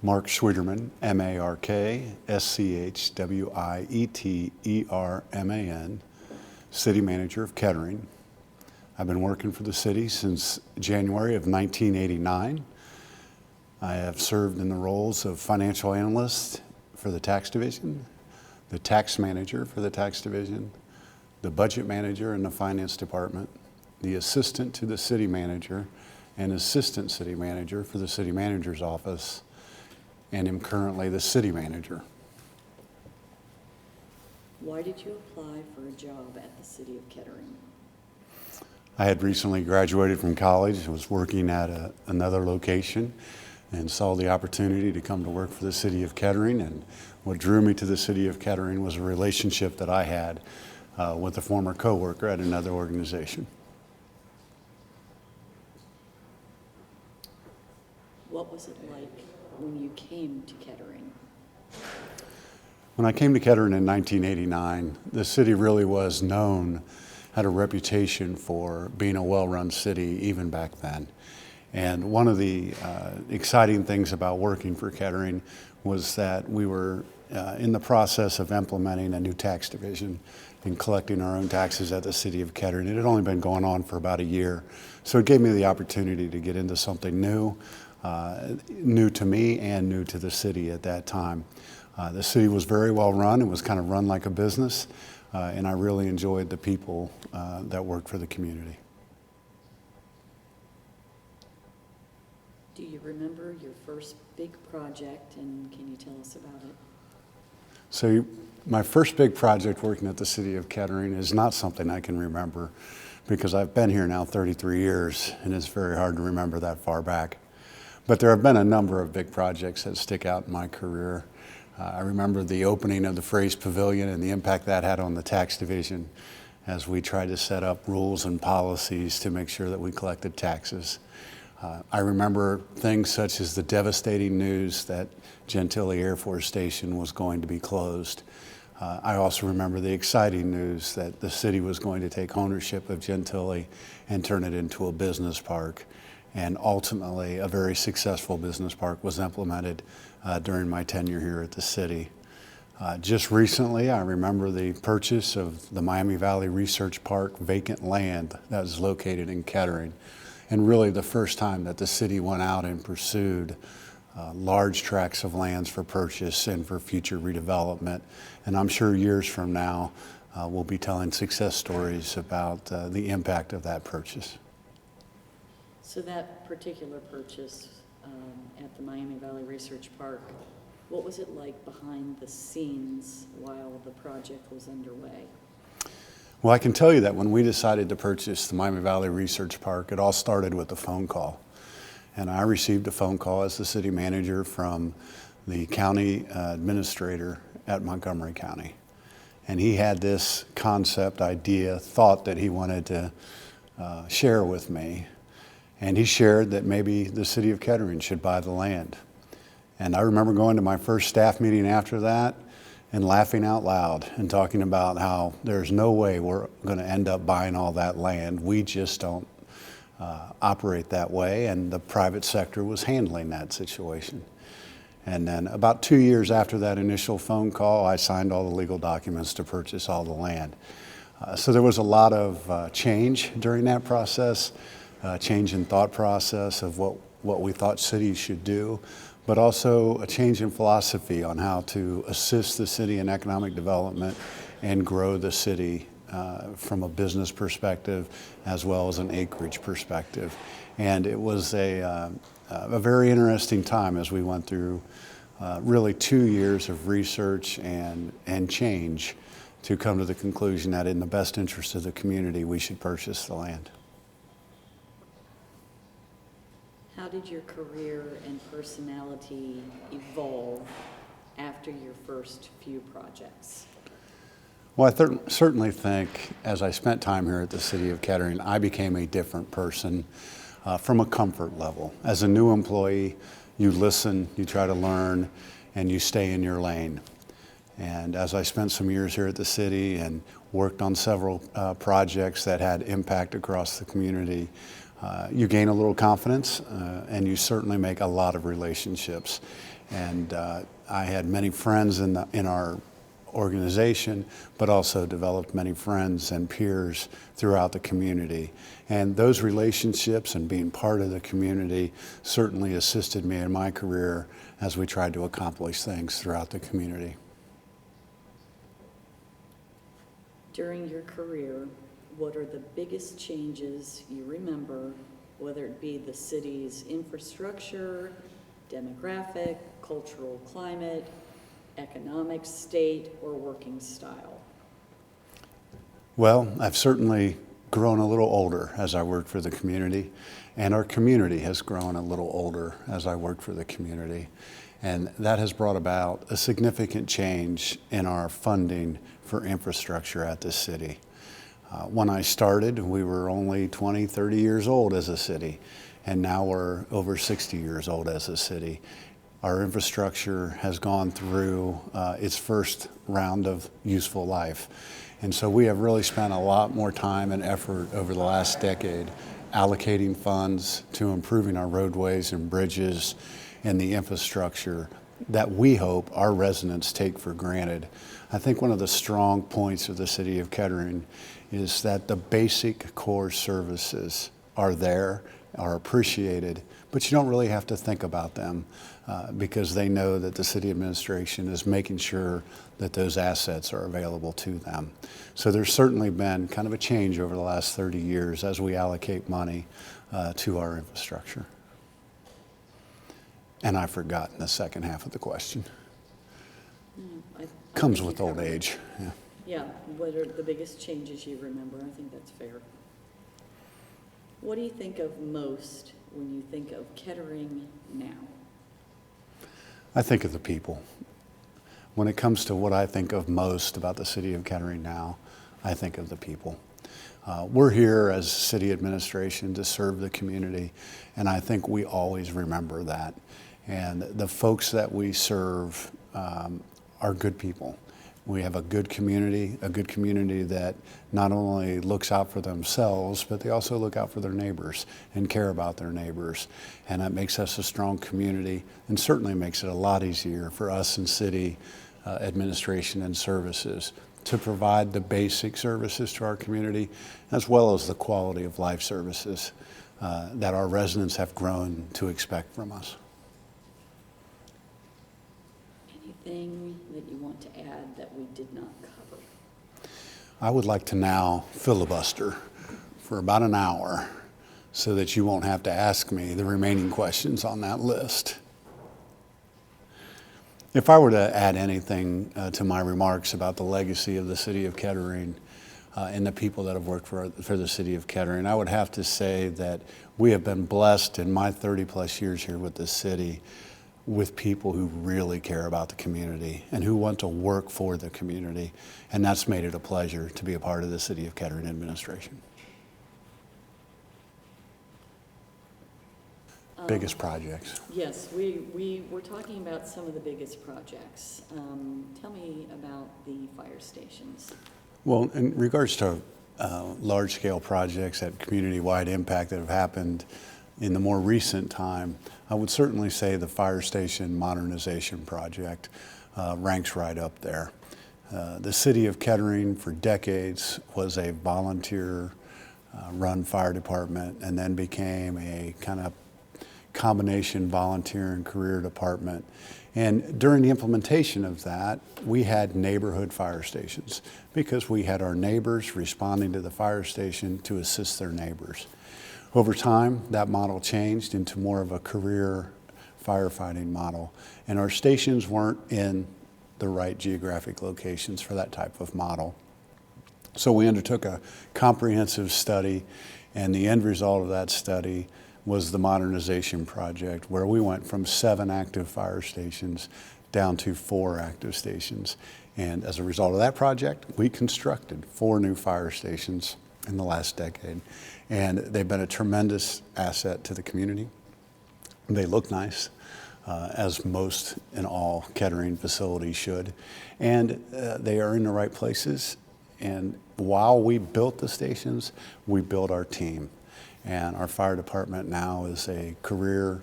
Mark Schwieterman, M-A-R-K-S-C-H-W-I-E-T-E-R-M-A-N, City Manager of Kettering. I've been working for the city since January of 1989. I have served in the roles of financial analyst for the tax division, the tax manager for the tax division, the budget manager in the finance department, the assistant to the city manager, and assistant city manager for the city manager's office, and am currently the city manager. Why did you apply for a job at the City of Kettering? I had recently graduated from college, was working at another location, and saw the opportunity to come to work for the City of Kettering. And what drew me to the City of Kettering was a relationship that I had with a former coworker at another organization. What was it like when you came to Kettering? When I came to Kettering in 1989, the city really was known, had a reputation for being a well-run city even back then. And one of the exciting things about working for Kettering was that we were in the process of implementing a new tax division and collecting our own taxes at the City of Kettering. It had only been going on for about a year. So it gave me the opportunity to get into something new, new to me and new to the city at that time. The city was very well run. It was kind of run like a business, and I really enjoyed the people that worked for the community. Do you remember your first big project, and can you tell us about it? So my first big project working at the City of Kettering is not something I can remember because I've been here now 33 years, and it's very hard to remember that far back. But there have been a number of big projects that stick out in my career. I remember the opening of the Phrase Pavilion and the impact that had on the tax division as we tried to set up rules and policies to make sure that we collected taxes. I remember things such as the devastating news that Gentilly Air Force Station was going to be closed. I also remember the exciting news that the city was going to take ownership of Gentilly and turn it into a business park. And ultimately, a very successful business park was implemented during my tenure here at the city. Just recently, I remember the purchase of the Miami Valley Research Park vacant land that was located in Kettering. And really the first time that the city went out and pursued large tracts of lands for purchase and for future redevelopment. And I'm sure years from now, we'll be telling success stories about the impact of that purchase. So that particular purchase at the Miami Valley Research Park, what was it like behind the scenes while the project was underway? Well, I can tell you that when we decided to purchase the Miami Valley Research Park, it all started with a phone call. And I received a phone call as the city manager from the county administrator at Montgomery County. And he had this concept, idea, thought that he wanted to share with me. And he shared that maybe the City of Kettering should buy the land. And I remember going to my first staff meeting after that and laughing out loud and talking about how there's no way we're going to end up buying all that land. We just don't operate that way, and the private sector was handling that situation. And then about 2 years after that initial phone call, I signed all the legal documents to purchase all the land. So there was a lot of change during that process, change in thought process of what we thought cities should do, but also a change in philosophy on how to assist the city in economic development and grow the city from a business perspective as well as an acreage perspective. And it was a very interesting time as we went through really 2 years of research and change to come to the conclusion that in the best interest of the community, we should purchase the land. How did your career and personality evolve after your first few projects? Well, I certainly think as I spent time here at the City of Kettering, I became a different person from a comfort level. As a new employee, you listen, you try to learn, and you stay in your lane. And as I spent some years here at the city and worked on several projects that had impact across the community, You gain a little confidence, and you certainly make a lot of relationships. And I had many friends in our organization, but also developed many friends and peers throughout the community. And those relationships and being part of the community certainly assisted me in my career as we tried to accomplish things throughout the community. During your career, what are the biggest changes you remember, whether it be the city's infrastructure, demographic, cultural climate, economic state, or working style? Well, I've certainly grown a little older as I worked for the community, and our community has grown a little older as I worked for the community. And that has brought about a significant change in our funding for infrastructure at this city. When I started, we were only 20, 30 years old as a city, and now we're over 60 years old as a city. Our infrastructure has gone through its first round of useful life. And so we have really spent a lot more time and effort over the last decade allocating funds to improving our roadways and bridges and the infrastructure that we hope our residents take for granted. I think one of the strong points of the city of Kettering is that the basic core services are there, are appreciated, but you don't really have to think about them because they know that the city administration is making sure that those assets are available to them. So there's certainly been kind of a change over the last 30 years as we allocate money to our infrastructure. And I've forgotten the second half of the question. I Comes think with you old covered it. age. Yeah. Yeah, what are the biggest changes you remember? I think that's fair. What do you think of most when you think of Kettering now? I think of the people. When it comes to what I think of most about the city of Kettering now, I think of the people. We're here as city administration to serve the community, and I think we always remember that. And the folks that we serve are good people. We have a good community that not only looks out for themselves, but they also look out for their neighbors and care about their neighbors. And that makes us a strong community and certainly makes it a lot easier for us in city administration and services to provide the basic services to our community, as well as the quality of life services that our residents have grown to expect from us. Anything that you want to add that we did not cover? I would like to now filibuster for about an hour so that you won't have to ask me the remaining questions on that list. If I were to add anything to my remarks about the legacy of the city of Kettering and the people that have worked for the city of Kettering, I would have to say that we have been blessed in my 30 plus years here with the city with people who really care about the community and who want to work for the community. And that's made it a pleasure to be a part of the city of Kettering administration. Biggest projects. Yes, we were talking about some of the biggest projects. Tell me about the fire stations. Well, in regards to large-scale projects at community-wide impact that have happened in the more recent time, I would certainly say the fire station modernization project ranks right up there. The city of Kettering for decades was a volunteer-run fire department and then became a kind of combination volunteer and career department. And during the implementation of that, we had neighborhood fire stations because we had our neighbors responding to the fire station to assist their neighbors. Over time, that model changed into more of a career firefighting model, and our stations weren't in the right geographic locations for that type of model. So we undertook a comprehensive study, and the end result of that study was the modernization project, where we went from 7 active fire stations down to 4 active stations. And as a result of that project, we constructed 4 new fire stations in the last decade. And they've been a tremendous asset to the community. They look nice, as most and all Kettering facilities should. And they are in the right places. And while we built the stations, we built our team. And our fire department now is a career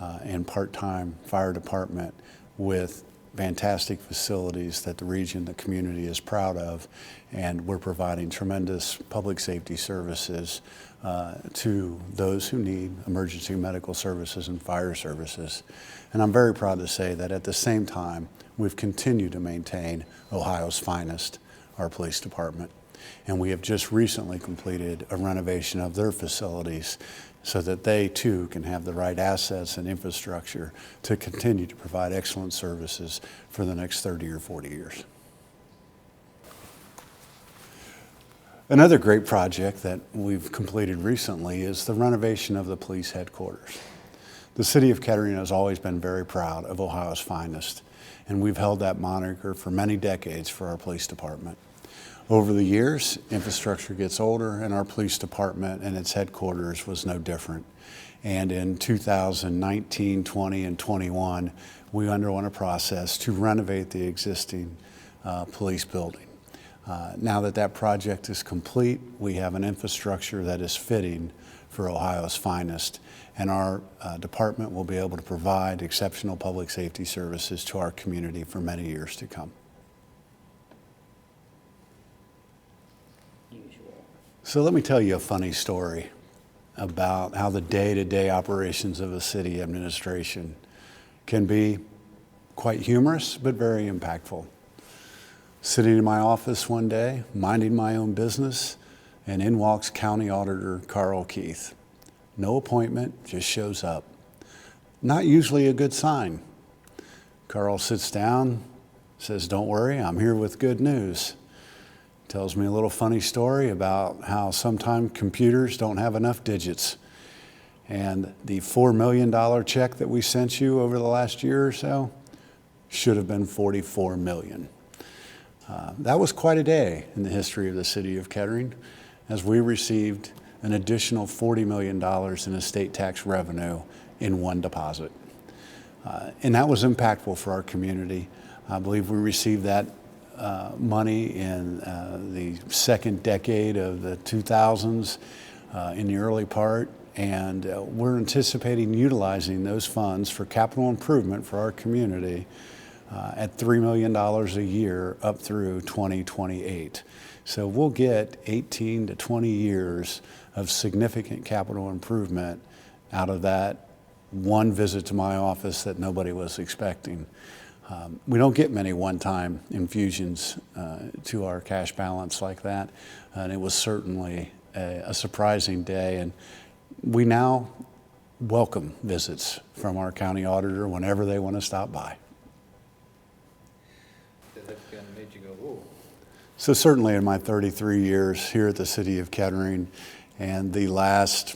and part-time fire department with fantastic facilities that the region, the community is proud of, and we're providing tremendous public safety services to those who need emergency medical services and fire services. And I'm very proud to say that at the same time, we've continued to maintain Ohio's finest, our police department. And we have just recently completed a renovation of their facilities so that they too can have the right assets and infrastructure to continue to provide excellent services for the next 30 or 40 years. Another great project that we've completed recently is the renovation of the police headquarters. The city of Kettering has always been very proud of Ohio's finest, and we've held that moniker for many decades for our police department. Over the years, infrastructure gets older, and our police department and its headquarters was no different. And in 2019, 20, and 21, we underwent a process to renovate the existing police building. Now that that project is complete, we have an infrastructure that is fitting for Ohio's finest, and our department will be able to provide exceptional public safety services to our community for many years to come. So let me tell you a funny story about how the day-to-day operations of a city administration can be quite humorous, but very impactful. Sitting in my office one day, minding my own business, and in walks County Auditor Carl Keith. No appointment, just shows up. Not usually a good sign. Carl sits down, says, "Don't worry, I'm here with good news." Tells me a little funny story about how sometimes computers don't have enough digits. And the $4 million check that we sent you over the last year or so should have been $44 million. That was quite a day in the history of the city of Kettering, as we received an additional $40 million in estate tax revenue in one deposit. And that was impactful for our community. I believe we received that money in the second decade of the 2000s, in the early part, and we're anticipating utilizing those funds for capital improvement for our community at $3 million a year up through 2028. So we'll get 18 to 20 years of significant capital improvement out of that one visit to my office that nobody was expecting. We don't get many one-time infusions to our cash balance like that, and it was certainly a surprising day. And we now welcome visits from our county auditor whenever they want to stop by. That kind of made you go, whoa. So certainly in my 33 years here at the city of Kettering and the last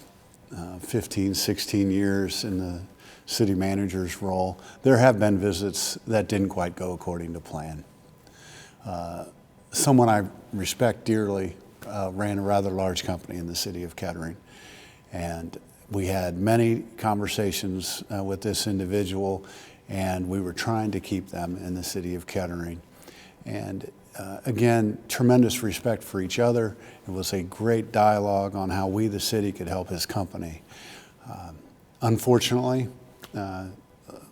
15, 16 years in the city manager's role, there have been visits that didn't quite go according to plan. Someone I respect dearly ran a rather large company in the city of Kettering, and we had many conversations with this individual, and we were trying to keep them in the city of Kettering. And again, tremendous respect for each other. It was a great dialogue on how we, the city, could help his company. Unfortunately,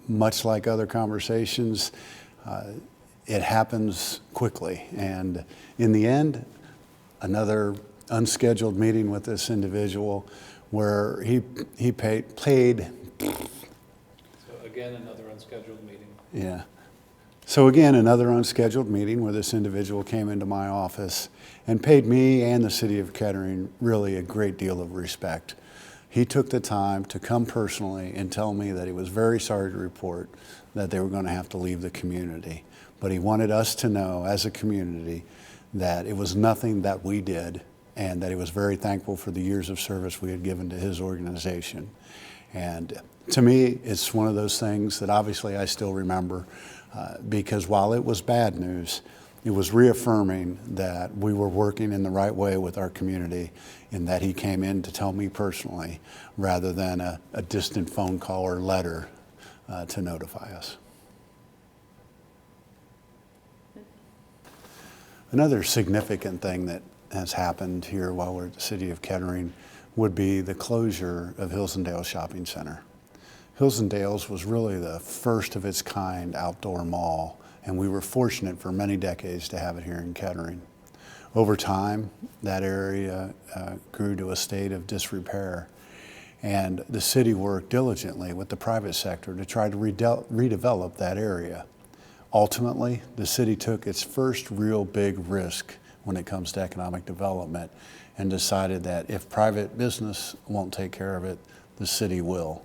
much like other conversations, it happens quickly. And in the end, another unscheduled meeting with this individual where he played. So again, another unscheduled meeting. Yeah. So again, another unscheduled meeting where this individual came into my office and paid me and the city of Kettering really a great deal of respect. He took the time to come personally and tell me that he was very sorry to report that they were going to have to leave the community. But he wanted us to know as a community that it was nothing that we did, and that he was very thankful for the years of service we had given to his organization. And to me, it's one of those things that obviously I still remember, because while it was bad news, it was reaffirming that we were working in the right way with our community, in that he came in to tell me personally rather than a distant phone call or letter to notify us. Another significant thing that has happened here while we're at the city of Kettering, would be the closure of Hillsdale Shopping Center. Hillsdale's was really the first of its kind outdoor mall, and we were fortunate for many decades to have it here in Kettering. Over time, that area grew to a state of disrepair, and the city worked diligently with the private sector to try to redevelop that area. Ultimately, the city took its first real big risk when it comes to economic development and decided that if private business won't take care of it, the city will.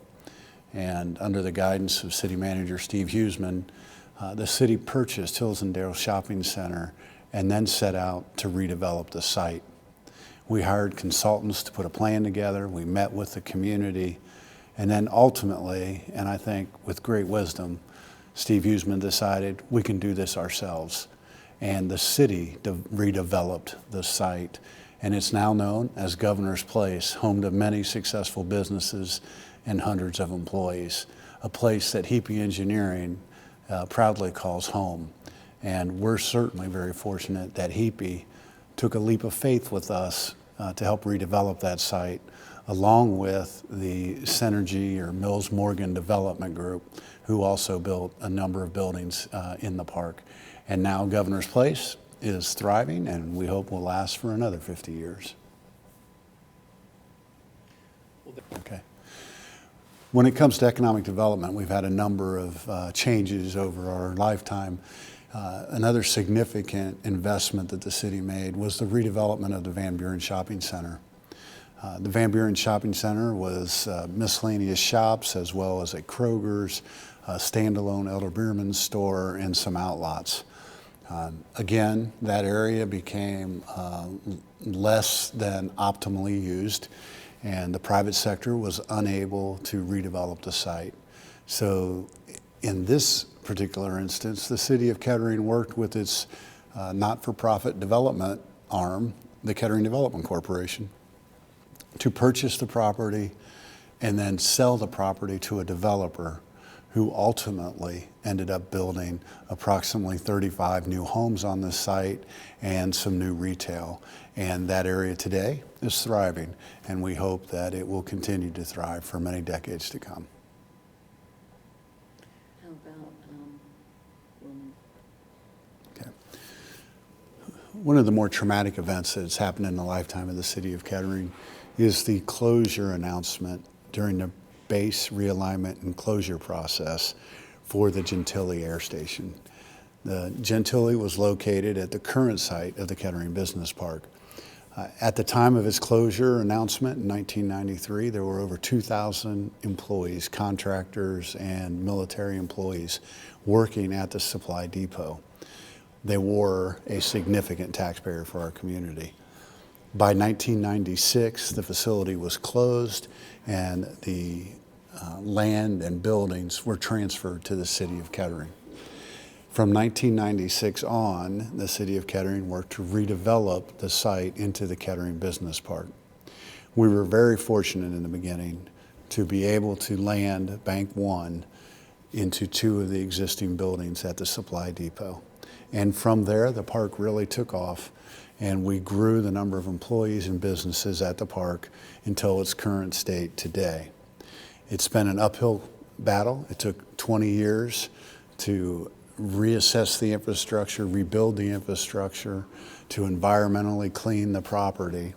And under the guidance of City Manager Steve Schwieterman, the city purchased Hillsdale Shopping Center and then set out to redevelop the site. We hired consultants to put a plan together, we met with the community, and then ultimately, and I think with great wisdom, Steve Schwieterman decided we can do this ourselves. And the city redeveloped the site, and it's now known as Governor's Place, home to many successful businesses and hundreds of employees, a place that Heapy Engineering proudly calls home. And we're certainly very fortunate that Heapy took a leap of faith with us to help redevelop that site, along with the Synergy or Mills Morgan Development Group, who also built a number of buildings in the park. And now Governor's Place is thriving, and we hope will last for another 50 years. Okay. When it comes to economic development, we've had a number of changes over our lifetime. Another significant investment that the city made was the redevelopment of the Van Buren Shopping Center. The Van Buren Shopping Center was miscellaneous shops as well as a Kroger's, a standalone Elder Beerman store, and some outlots. Again, that area became less than optimally used, and the private sector was unable to redevelop the site. So in this particular instance, the City of Kettering worked with its not-for-profit development arm, the Kettering Development Corporation, to purchase the property and then sell the property to a developer who ultimately ended up building approximately 35 new homes on the site and some new retail. And that area today is thriving, and we hope that it will continue to thrive for many decades to come. How about women? Okay. One of the more traumatic events that's happened in the lifetime of the City of Kettering is the closure announcement during the base realignment and closure process for the Gentilly Air Station. The Gentilly was located at the current site of the Kettering Business Park. At the time of its closure announcement in 1993, there were over 2,000 employees, contractors, and military employees working at the supply depot. They were a significant taxpayer for our community. By 1996, the facility was closed and the land and buildings were transferred to the City of Kettering. From 1996 on, the City of Kettering worked to redevelop the site into the Kettering Business Park. We were very fortunate in the beginning to be able to land Bank One into two of the existing buildings at the supply depot. And from there, the park really took off, and we grew the number of employees and businesses at the park until its current state today. It's been an uphill battle. It took 20 years to reassess the infrastructure, rebuild the infrastructure, to environmentally clean the property.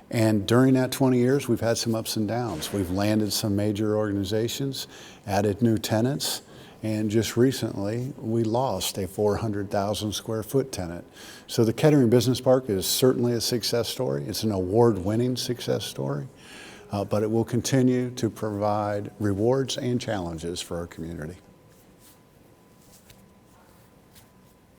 And during that 20 years, we've had some ups and downs. We've landed some major organizations, added new tenants, and just recently, we lost a 400,000 square foot tenant. So the Kettering Business Park is certainly a success story. It's an award-winning success story, but it will continue to provide rewards and challenges for our community.